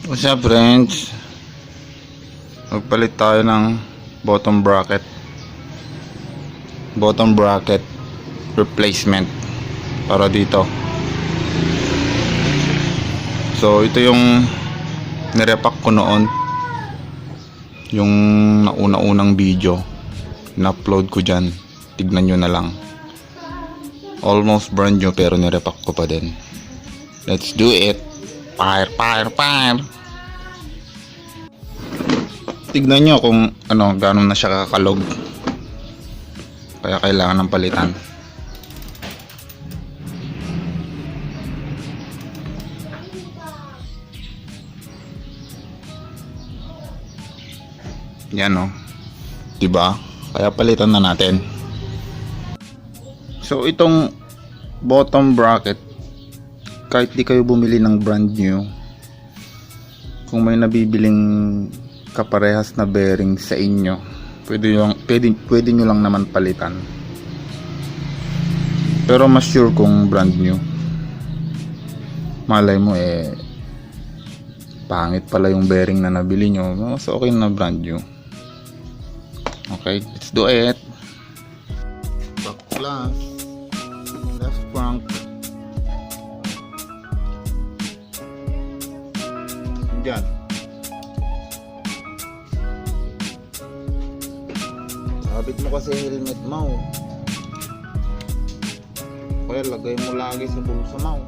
What's up, friends? Magpalit tayo ng bottom bracket replacement para dito. So ito yung nirepack ko noon, yung nauna-unang video na-upload ko dyan. Tignan nyo na lang. Almost brand new pero nirepack ko pa din. Let's do it. Fire. Tignan nyo kung gano'n na siya kakalog. Kaya kailangan ng palitan. Yan diba? Kaya palitan na natin. So itong bottom bracket, kahit di kayo bumili ng brand new, kung may nabibiling kaparehas na bearing sa inyo, pwede nyo lang naman palitan. Pero mas sure kung brand new. Malay mo pangit pala yung bearing na nabili nyo, mas okay na brand new. Okay, let's do it. Back class, left crank. Diyan. Sabit mo kasi helmet mo. Kaya lagay mo lagi sa bulsa mo.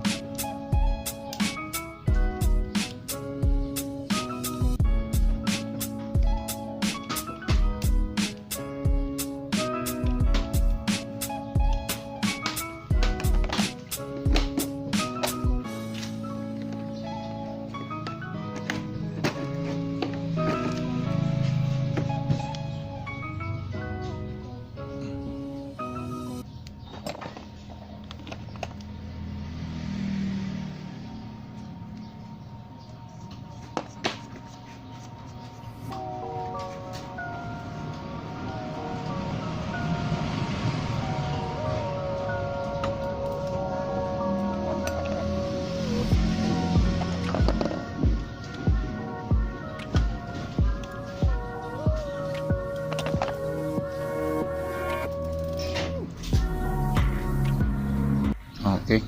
Okay.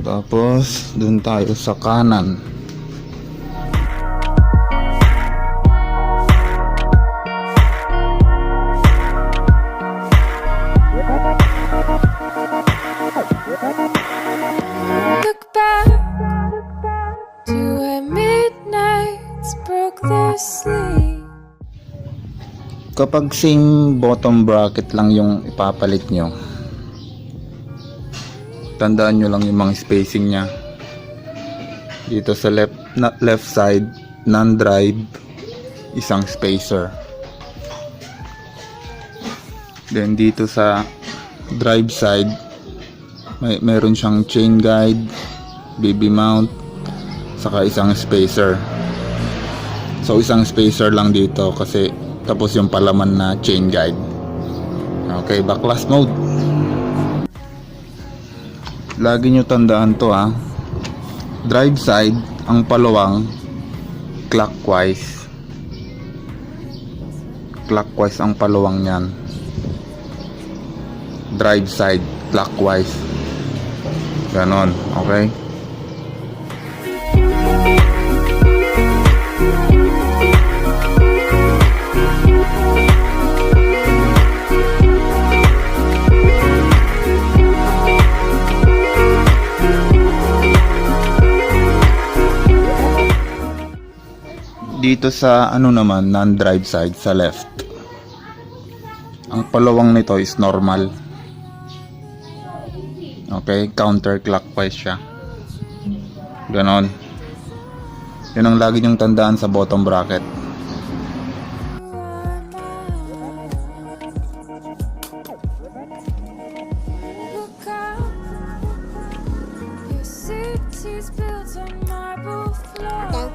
Tapos dun tayo sa kanan. Look back to when midnights broke their sleep. Kapag same bottom bracket lang yung ipapalit nyo, tandaan nyo lang yung mga spacing nya. Dito sa left side, non-drive, isang spacer. Then dito sa drive side, meron siyang chain guide, BB mount, saka isang spacer. So isang spacer lang dito kasi tapos yung palaman na chain guide. Okay, backlash mode. Lagi nyo tandaan to drive side, ang paluwang clockwise ang paluwang nyan. Drive side clockwise, ganon. Okay. Dito sa naman, non-drive side sa left, ang paluwang nito is normal. Okay, counterclockwise siya. Ganon. Yun ang lagi niyong tandaan sa bottom bracket. Look up, your city's built on marble floor.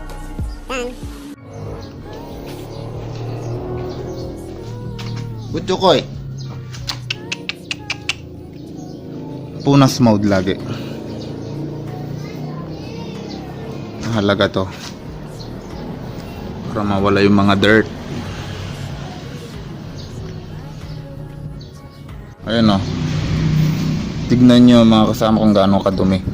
Butyokoy. Punas mode lagi. mahalaga to para mawala yung mga dirt. Ayan o, tignan nyo mga kasama kung gaano kadumi.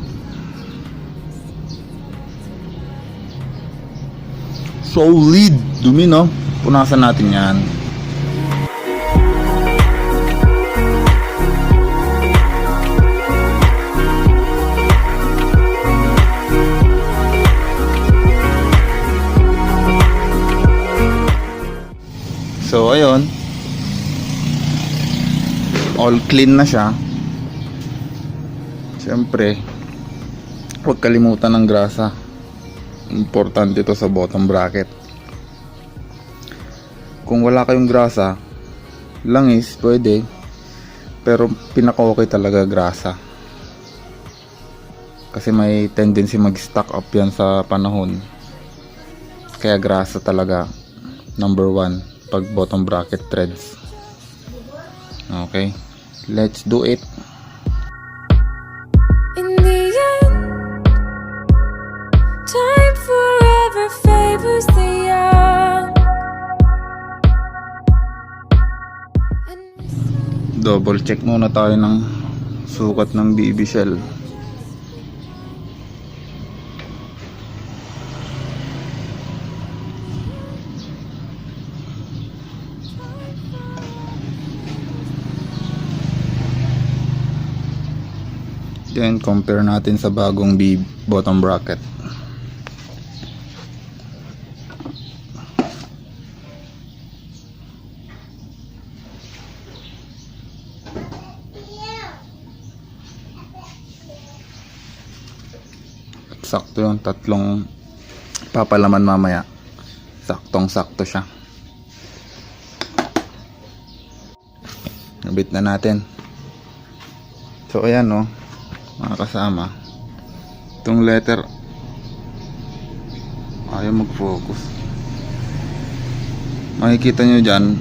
Solid dumi, no? Punasan natin yan. So ayun, all clean na siya. Siyempre, huwag kalimutan ng grasa. Importante ito sa bottom bracket. Kung wala kayong grasa, langis pwede, pero pinaka-okay talaga grasa. Kasi may tendency mag-stock up yan sa panahon. Kaya grasa talaga number 1 pag bottom bracket threads. Okay, let's do it. In the end, time forever favors the young. Double check muna tayo ng sukat ng BB shell. Then compare natin sa bagong bottom bracket. Sakto yung tatlong papalaman mamaya. Saktong sakto siya. Nabit na natin. So ayan, no, mga kasama, itong letter ayaw mag-focus. Makikita nyo dyan,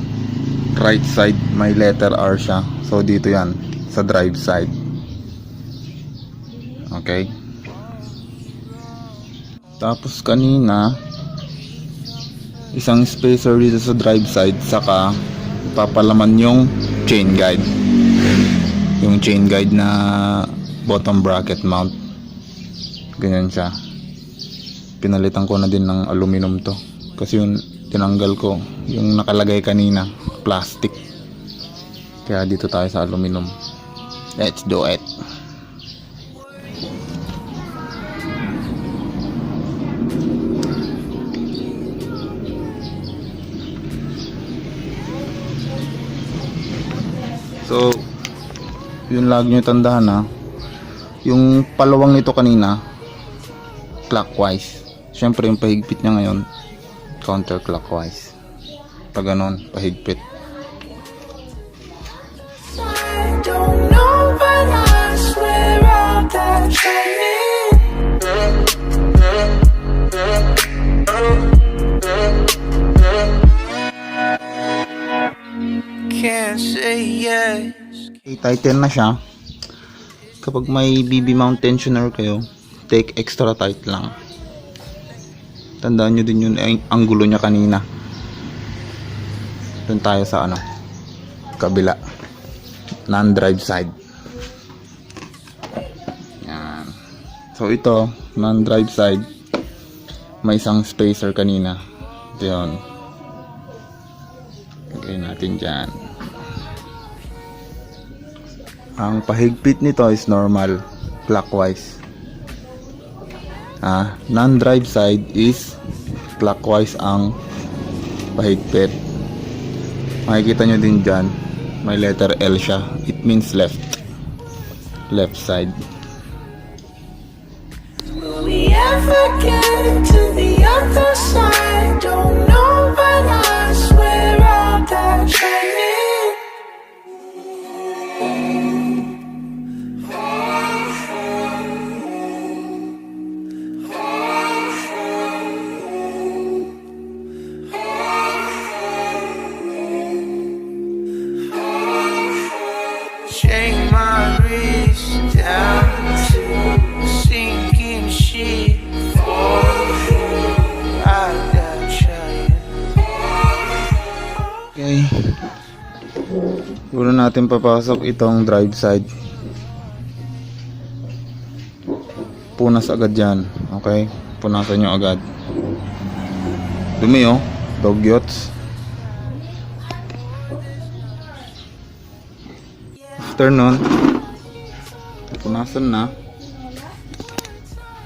right side may letter R siya. So dito yan, sa drive side. Okay. Tapos kanina, isang spacer dito sa drive side, saka papalaman yung chain guide. Yung chain guide na bottom bracket mount. Ganyan siya. Pinalitan ko na din ng aluminum to. Kasi yung tinanggal ko, yung nakalagay kanina, plastic. Kaya dito tayo sa aluminum. Let's do it. So, yun lagi nyo tandahan, ha. Yung palawang nito kanina, clockwise. Syempre yung pahigpit niya ngayon, counterclockwise. Pag ganon, pahigpit. I don't know, but I swear I'll catch it. Can't say yes. I-tighten na siya. Kapag may BB mount tensioner kayo, take extra tight lang. Tandaan nyo din yung anggulo niya kanina. Doon tayo sa kabila, non-drive side. Yan. So ito, non-drive side, may isang spacer kanina. Ito yun. Lagay natin dyan. Ang pahigpit nito is normal, clockwise. Non-drive side is clockwise ang pahigpit. Makikita nyo din dyan, may letter L siya. It means left side. Will we ever get to the other side? Don't know, but I swear I'll catch it. Shake my wrist down to a sinking ship. For natin papasok itong drive side. Punas agad yan. Okay? Punasan nyo agad. Dumi oh. Dog yachts. After nun, punasan na.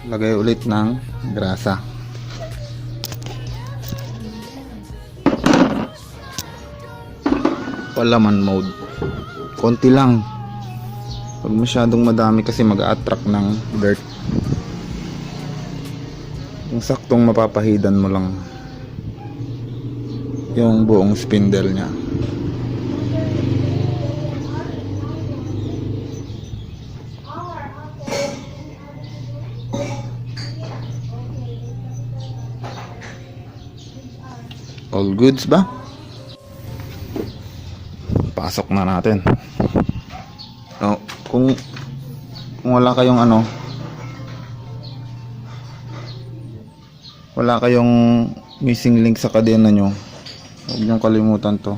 Lagay ulit ng grasa. Palaman mode. Konti lang. Pag masyadong madami kasi mag-a-attract ng dirt. Yung saktong mapapahidan mo lang yung buong spindle niya. All goods ba? Pasok na natin. No, kung wala kayong wala kayong missing link sa kadena nyo, huwag nyo kalimutan to.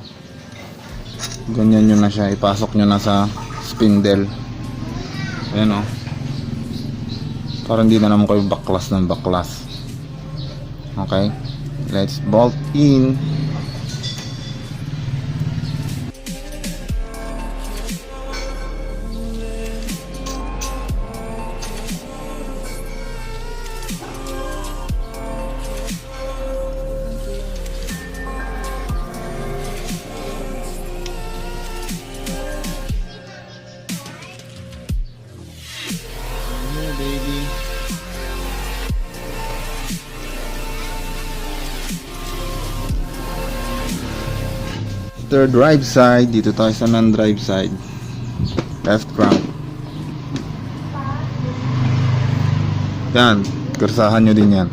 Ganyan nyo na siya, ipasok nyo na sa spindle. Ayan o, para hindi na naman kayo baklas ng baklas. Okay, let's bolt in. Baby, third drive side. Dito tayo sa non-drive side. Left crank. Yan, kursahan nyo din yan.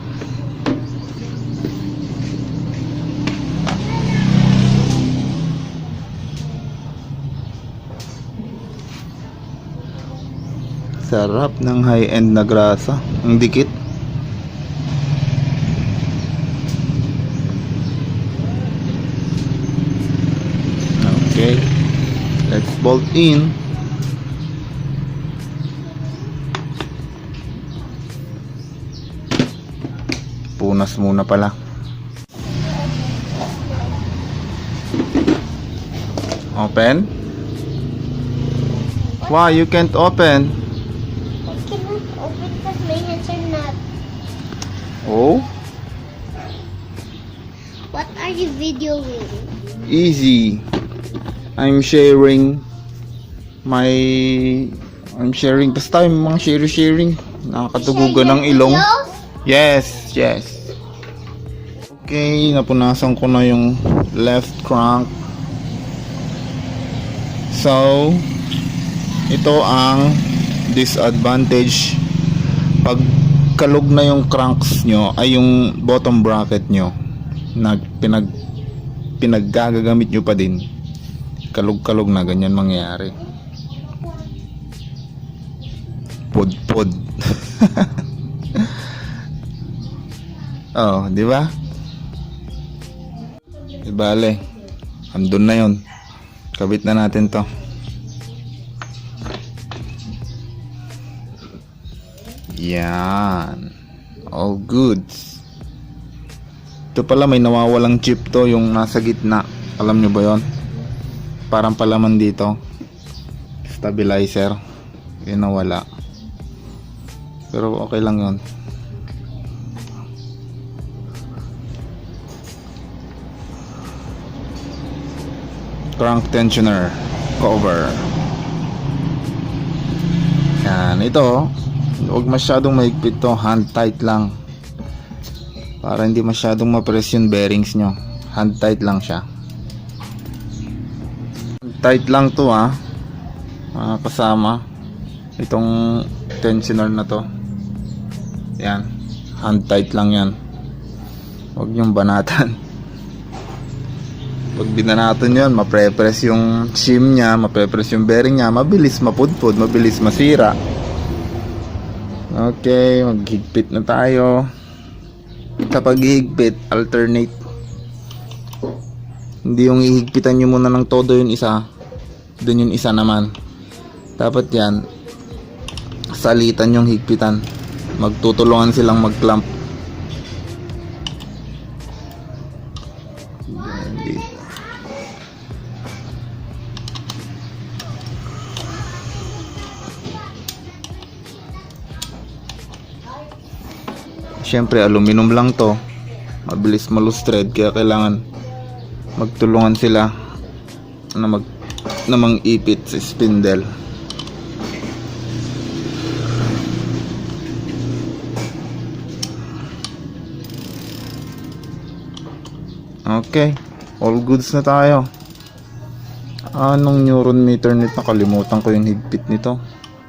Sarap ng high-end na grasa. Ang dikit. Okay. Let's bolt in. Punas muna pala. Open. Why you can't open? Open because my hands are not. Oh, What are you videoing? easy. I'm sharing basta yung mga sharing. Nakakatugugan ng ilong. Videos? Yes. Okay, napunasan ko na yung left crank. So, ito ang disadvantage pag kalog na yung cranks nyo, ay yung bottom bracket nyo na pinaggagagamit nyo pa din, kalog na, ganyan mangyayari. Pod oh, di ba? Ibale, andun na yun, kabit na natin to. Yan. All goods. Ito pala, may nawawalang chip to, yung nasa gitna. Alam nyo ba yon? Parang palaman dito. Stabilizer. Yung nawala. Pero okay lang yon. Crank tensioner cover. Yan. Ito, huwag masyadong mahigpit to, hand tight lang para hindi masyadong ma-press yung bearings nyo. Hand tight lang siya, hand tight lang to mga kasama, itong tensioner na to. Yan, hand tight lang yan, huwag nyong banatan. Pag binanatan yun, mapre-press yung shim nya, mapre-press yung bearing nya, mabilis mapudpud, mabilis masira. Okay, maghigpit na tayo. Kapag higpit, alternate. Hindi yung ihigpitan nyo muna ng todo yung isa, Doon yung isa naman. Dapat yan, salitan yung higpitan. Magtutulungan silang mag-clamp. Dito. Siyempre, aluminum lang to. Mabilis malustred, kaya kailangan magtulungan sila na mang-ipit sa spindle. Okay, all goods na tayo. Anong neuron meter nito? Nakalimutan ko yung higpit nito.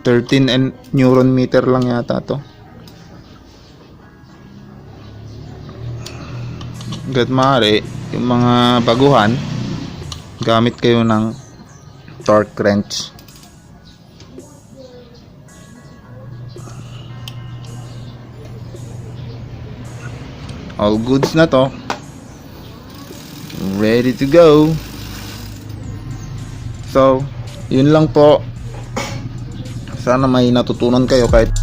13 and neuron meter lang yata to. Hanggat maaari, yung mga baguhan, gamit kayo ng torque wrench. All goods na to. Ready to go. So, yun lang po. Sana may natutunan kayo kahit